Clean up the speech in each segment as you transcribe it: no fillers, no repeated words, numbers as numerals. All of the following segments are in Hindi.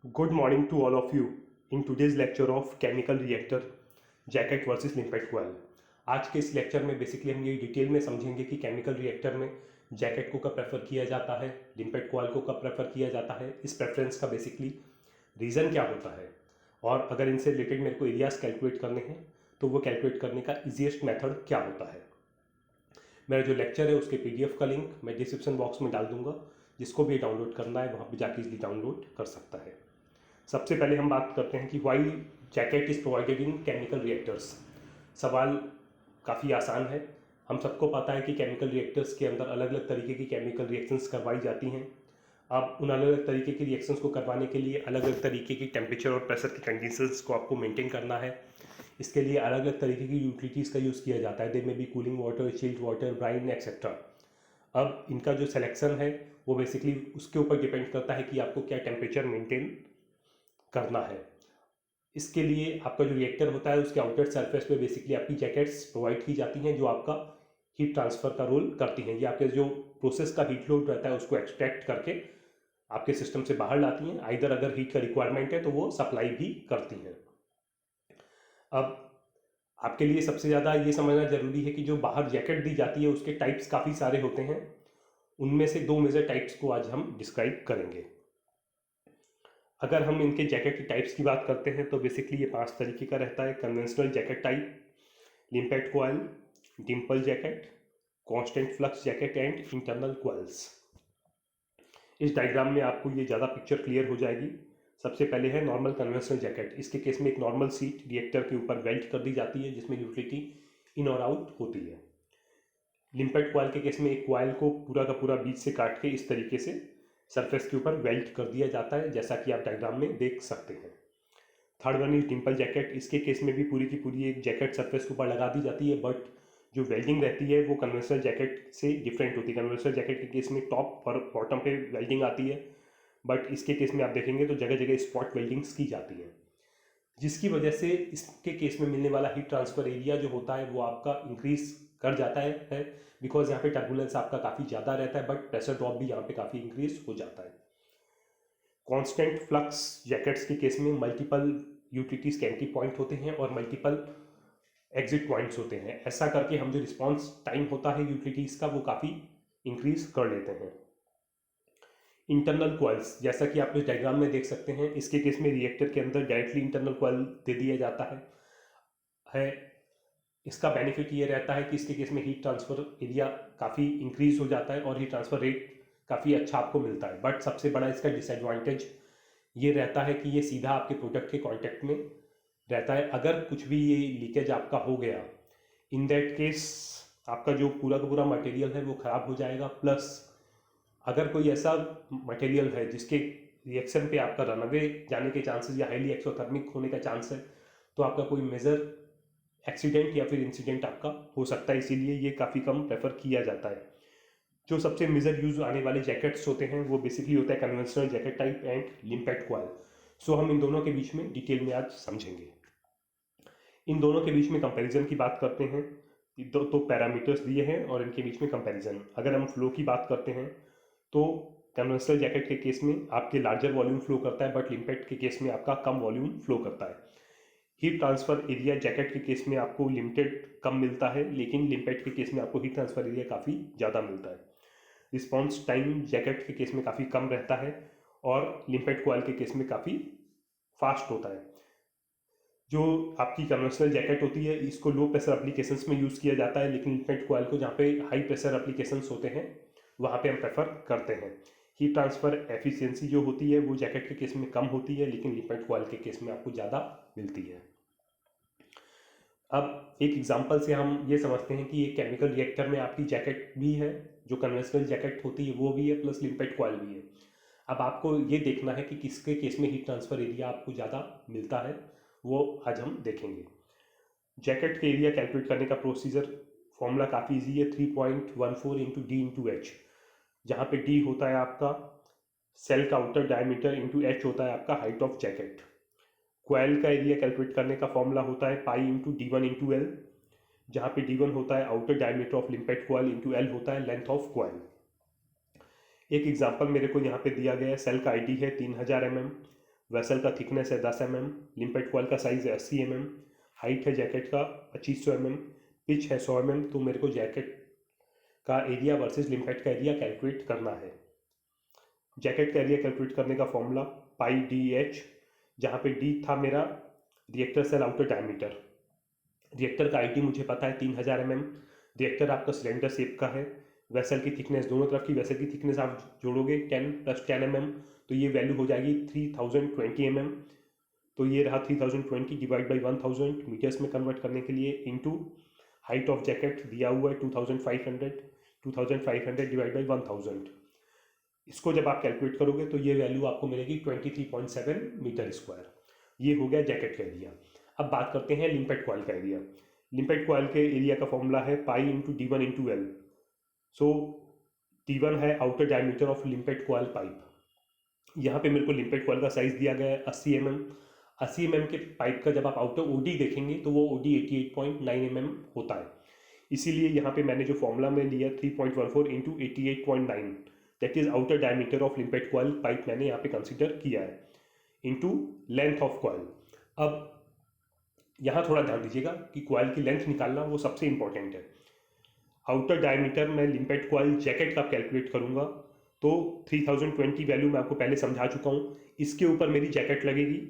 Good morning to all of you in today's lecture of chemical reactor jacket versus limpet coil. आज के इस लेक्चर में बेसिकली हम ये डिटेल में समझेंगे कि केमिकल रिएक्टर में जैकेट को कब प्रेफर किया जाता है, लिम्पेट कोयल को कब प्रेफर किया जाता है, इस प्रेफरेंस का बेसिकली रीज़न क्या होता है, और अगर इनसे रिलेटेड मेरे को एरियाज कैलकुलेट करने हैं तो वो कैलकुलेट करने का ईजीएस्ट मेथड क्या होता है। मेरा जो लेक्चर है उसके पीडीएफ का लिंक मैं डिस्क्रिप्शन बॉक्स में डाल दूंगा, जिसको भी डाउनलोड करना है वहाँ पे जाके इजीली डाउनलोड कर सकता है। सबसे पहले हम बात करते हैं कि why jacket is provided in chemical reactors. सवाल काफ़ी आसान है। हम सबको पता है कि केमिकल रिएक्टर्स के अंदर अलग अलग तरीके की केमिकल रिएक्शंस करवाई जाती हैं। अब उन अलग अलग तरीके की रिएक्शंस को करवाने के लिए अलग अलग तरीके की टेम्परेचर और प्रेशर की कंडीशंस को आपको मेंटेन करना है। इसके लिए अलग अलग तरीके की यूटिलिटीज़ का यूज़ किया जाता है। दे में भी cooling water, chilled water, brine etcetera. अब इनका जो सिलेक्शन है वो बेसिकली उसके ऊपर डिपेंड करता है कि आपको क्या टेम्परेचर मेंटेन करना है। इसके लिए आपका जो रिएक्टर होता है उसके आउटर सरफेस पे बेसिकली आपकी जैकेट्स प्रोवाइड की जाती हैं जो आपका हीट ट्रांसफ़र का रोल करती हैं। ये आपके जो प्रोसेस का हीट लोड रहता है उसको एक्सट्रैक्ट करके आपके सिस्टम से बाहर लाती हैं। आइदर अगर हीट का रिक्वायरमेंट है तो वो सप्लाई भी करती हैं। अब आपके लिए सबसे ज़्यादा ये समझना ज़रूरी है कि जो बाहर जैकेट दी जाती है उसके टाइप्स काफ़ी सारे होते हैं। उनमें से दो मेजर टाइप्स को आज हम डिस्क्राइब करेंगे। अगर हम इनके जैकेट की टाइप्स की बात करते हैं तो बेसिकली ये 5 तरीके का रहता है। Conventional jacket type, limpet coil, dimple jacket, constant flux jacket and internal coils. इस डायग्राम में आपको ये ज़्यादा पिक्चर क्लियर हो जाएगी। सबसे पहले है नॉर्मल कन्वेंशनल जैकेट। इसके केस में एक नॉर्मल सीट रिएक्टर के ऊपर वेल्ट कर दी जाती है जिसमें यूटिलिटी इन और आउट होती है। लिम्पेट कोयल के केस में एक कोयल को पूरा का पूरा बीच से काट के इस तरीके से सरफेस के ऊपर वेल्ट कर दिया जाता है, जैसा कि आप डायग्राम में देख सकते हैं। Third one is Dimple jacket. इसके केस में भी पूरी की पूरी एक जैकेट सरफेस के ऊपर लगा दी जाती है, बट जो वेल्डिंग रहती है वो कन्वेंशनल जैकेट से डिफरेंट होती है। कन्वेंशनल जैकेट के केस में टॉप और बॉटम पे वेल्डिंग आती है, बट इसके केस में आप देखेंगे तो जगह जगह स्पॉट वेल्डिंग्स की जाती है, जिसकी वजह से इसके केस में मिलने वाला हीट ट्रांसफर एरिया जो होता है वो आपका इंक्रीज कर जाता है बिकॉज यहाँ पे टर्बुलेंस आपका काफ़ी ज़्यादा रहता है, बट प्रेशर ड्रॉप भी यहाँ पे काफ़ी इंक्रीज हो जाता है। कांस्टेंट फ्लक्स जैकेट्स के केस में मल्टीपल यूटिलिटीज के एंट्री पॉइंट होते हैं और मल्टीपल एग्जिट पॉइंट्स होते हैं। ऐसा करके हम जो रिस्पॉन्स टाइम होता है यूटिलिटीज का वो काफ़ी इंक्रीज कर लेते हैं। इंटरनल कोयल्स, जैसा कि आप इस डायग्राम में देख सकते हैं, इसके केस में रिएक्टर के अंदर डायरेक्टली इंटरनल कोयल दे दिया जाता है। इसका बेनिफिट ये रहता है कि इसके केस में हीट ट्रांसफर एरिया काफ़ी इंक्रीज हो जाता है और हीट ट्रांसफर रेट काफ़ी अच्छा आपको मिलता है। बट सबसे बड़ा इसका डिसएडवांटेज ये रहता है कि ये सीधा आपके प्रोडक्ट के कांटेक्ट में रहता है। अगर कुछ भी ये लीकेज आपका हो गया, इन दैट केस आपका जो पूरा का पूरा मटेरियल है वो ख़राब हो जाएगा। प्लस अगर कोई ऐसा मटेरियल है जिसके रिएक्शन पे आपका रनअवे जाने के चांसेस या हाईली एक्सोथर्मिक होने का चांस है, तो आपका कोई मेजर एक्सीडेंट या फिर इंसिडेंट आपका हो सकता है। इसीलिए ये काफ़ी कम प्रेफर किया जाता है। जो सबसे मेजर यूज आने वाले जैकेट्स होते हैं वो बेसिकली होता है conventional jacket type and limpet coil. So हम इन दोनों के बीच में डिटेल में आज समझेंगे। इन दोनों के बीच में कंपैरिजन की बात करते हैं। दो तो पैरामीटर्स दिए हैं और इनके बीच में कंपैरिजन। अगर हम फ्लो की बात करते हैं तो कन्वेंशनल जैकेट के केस में आपके लार्जर वॉल्यूम फ्लो करता है, बट लिम्पेट के केस में आपका कम वॉल्यूम फ्लो करता है। हीट ट्रांसफर एरिया जैकेट के केस में आपको लिमिटेड कम मिलता है, लेकिन लिम्पेट के केस में आपको हीट ट्रांसफर एरिया काफ़ी ज़्यादा मिलता है। रिस्पॉन्स टाइम जैकेट के केस में काफ़ी कम रहता है और लिम्पेट कोयल के केस में काफ़ी फास्ट होता है। जो आपकी कन्वेंशनल जैकेट होती है इसको लो प्रेशर एप्लीकेशंस में यूज़ किया जाता है, लेकिन लिम्पेट कोयल को जहाँ पे हाई प्रेशर एप्लीकेशंस होते हैं वहाँ पे हम प्रेफर करते हैं। हीट ट्रांसफर एफिशिएंसी जो होती है वो जैकेट के केस में कम होती है, लेकिन लिम्पेट कोयल के केस में आपको ज़्यादा मिलती है। अब एक एग्जांपल से हम ये समझते हैं कि एक केमिकल रिएक्टर में आपकी जैकेट भी है, जो कन्वेंशनल जैकेट होती है वो भी है, प्लस लिम्पेट कोयल भी है। अब आपको ये देखना है कि किसके केस में हीट ट्रांसफर एरिया आपको ज़्यादा मिलता है, वो आज हम देखेंगे। जैकेट के एरिया कैलकुलेट करने का प्रोसीजर फॉर्मूला काफ़ी इजी है, 3.14 इंटू डी इंटू एच, जहाँ पे डी होता है आपका सेल का आउटर डायमीटर इंटू एच होता है आपका हाइट ऑफ जैकेट। क्वाइल का एरिया कैलकुलेट करने का फॉर्मूला होता है pi into D one into L, जहाँ पे डी वन होता है outer diameter of limpet coil into L होता है लेंथ ऑफ क्वाइल। एक एग्जांपल मेरे को यहाँ पे दिया गया है, सेल का आईडी है 3000 mm, वेसल का थिकनेस है 10 mm, लिम्पेट कॉइल का साइज़ है 80 mm, हाइट है जैकेट का 2500 mm, पिच है 100 mm। तो मेरे को जैकेट का एरिया वर्सेस लिम्पेट का एरिया कैलकुलेट करना है। जैकेट का एरिया कैलकुलेट करने का फॉर्मूला पाई डी एच, जहाँ पे डी था मेरा reactor shell outer diameter. Reactor का आईटी मुझे पता है 3000 mm। रिएक्टर आपका सिलेंडर शेप का है। वेसल की थिकनेस, दोनों तरफ की वेसल की थिकनेस आप जोड़ोगे 10 + 10 mm, तो ये वैल्यू हो जाएगी 3020 mm। तो ये रहा 3020 डिवाइड बाई 1000 मीटर्स में कन्वर्ट करने के लिए इनटू हाइट ऑफ जैकेट दिया हुआ है 2500 डिवाइड बाई 1000। इसको जब आप कैलकुलेट करोगे तो ये वैल्यू आपको मिलेगी 23.7 मीटर स्क्वायर। ये हो गया जैकेट का एरिया। अब बात करते हैं लिम्पेट कॉइल का एरिया। लिम्पेट कॉइल के एरिया का फॉर्मूला है pi into D1 into L. So D1 है outer diameter of limpet coil pipe. यहाँ पे मेरे को लिम्पेट कॉइल का साइज दिया गया है 80 mm। 80 mm के पाइप का जब आप आउटर ओडी देखेंगे तो वो ओडी 88.9 mm होता है। इसीलिए यहाँ पे मैंने जो फॉर्मूला में लिया 3.14 into 88.9, that is outer diameter of limpet coil pipe मैंने यहाँ पे कंसिडर किया है, इंटू लेंथ ऑफ कॉइल। अब यहाँ थोड़ा ध्यान दीजिएगा कि कॉइल की लेंथ निकालना वो सबसे इंपॉर्टेंट है। आउटर डायमीटर में लिम्पेट कॉइल जैकेट का कैलकुलेट करूँगा तो 3020 वैल्यू मैं आपको पहले समझा चुका हूँ। इसके ऊपर मेरी जैकेट लगेगी।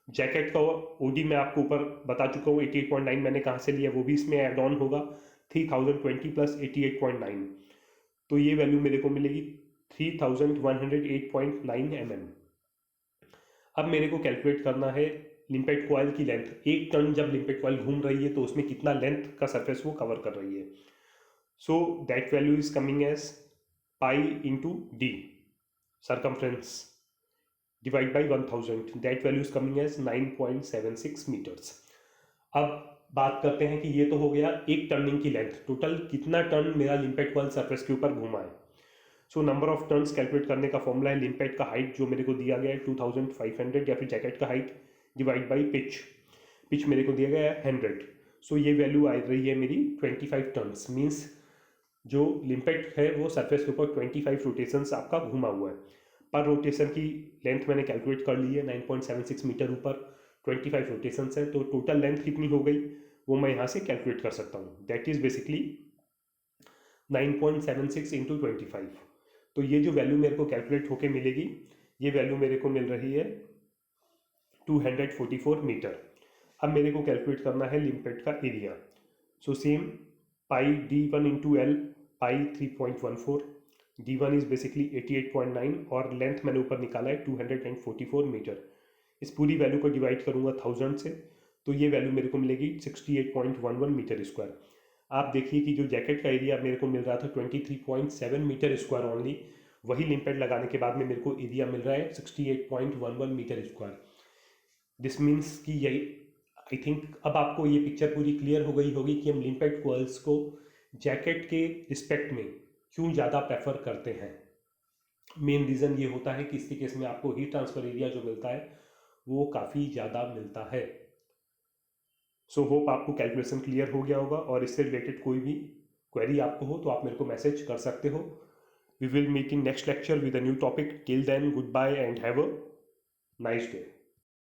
जैकेट का ओडी मैं आपको ऊपर बता चुका हूँ 88.9 मैंने कहाँ से लिया, वो भी इसमें ऐड ऑन होगा 3020 + 88.9, तो ये वैल्यू मेरे को मिलेगी 3108.9 mm। अब मेरे को कैलकुलेट करना है लिम्पेट कॉइल की लेंथ। 1 टन जब लिम्पेट कॉइल घूम रही है तो उसमें कितना लेंथ का सरफेस वो कवर कर रही है। So that value is coming as pi into D circumference divide by 1000, that value is coming as 9.76 metres. अब बात करते हैं कि ये तो हो गया एक टर्निंग की लेंथ, टोटल कितना टर्न मेरा लिम्पेट कॉइल सरफेस के ऊपर घुमा है। So number of turns calculate करने का फॉर्मूला है लिम्पेट का हाइट जो मेरे को दिया गया है 2500 या फिर जैकेट का height divide by pitch. Pitch मेरे को दिया गया है 100। सो ये वैल्यू आ रही है मेरी 25 टर्न्स, मीन्स जो लिम्पेट है वो सरफेस के ऊपर 25 रोटेशंस आपका घुमा हुआ है। पर रोटेशन की लेंथ मैंने कैलकुलेट कर ली है 9.76 मीटर, ऊपर 25 रोटेशंस है, तो टोटल लेंथ कितनी हो गई वो मैं यहाँ से कैलकुलेट कर सकता हूँ। That is basically 9.76 into 25। तो ये जो वैल्यू मेरे को कैलकुलेट होके मिलेगी, ये वैल्यू मेरे को मिल रही है 244 मीटर। अब मेरे को कैलकुलेट करना है लिम्पेट का area. So same pi D1 into L, pi 3.14, D1 is basically 88.9 और लेंथ मैंने ऊपर निकाला है 244 मीटर। इस पूरी वैल्यू को डिवाइड करूंगा 1000 से तो ये वैल्यू मेरे को मिलेगी 68.11 मीटर स्क्वायर। आप देखिए कि जो जैकेट का एरिया मेरे को मिल रहा था 23.7 मीटर स्क्वायर ओनली, वही लिम्पेट लगाने के बाद में मेरे को एरिया मिल रहा है 68.11 मीटर स्क्वायर। दिस मीन्स कि यही, आई थिंक अब आपको ये पिक्चर पूरी क्लियर हो गई होगी कि हम लिम्पेट कॉइल्स को जैकेट के रिस्पेक्ट में क्यों ज़्यादा प्रेफर करते हैं। मेन रीज़न ये होता है कि इसके केस में आपको हीट ट्रांसफ़र एरिया जो मिलता है वो काफ़ी ज़्यादा मिलता है। सो होप आपको कैलकुलेशन क्लियर हो गया होगा, और इससे रिलेटेड कोई भी क्वेरी आपको हो तो आप मेरे को मैसेज कर सकते हो। We will meet in next lecture with a new topic. Till then goodbye and have a nice day.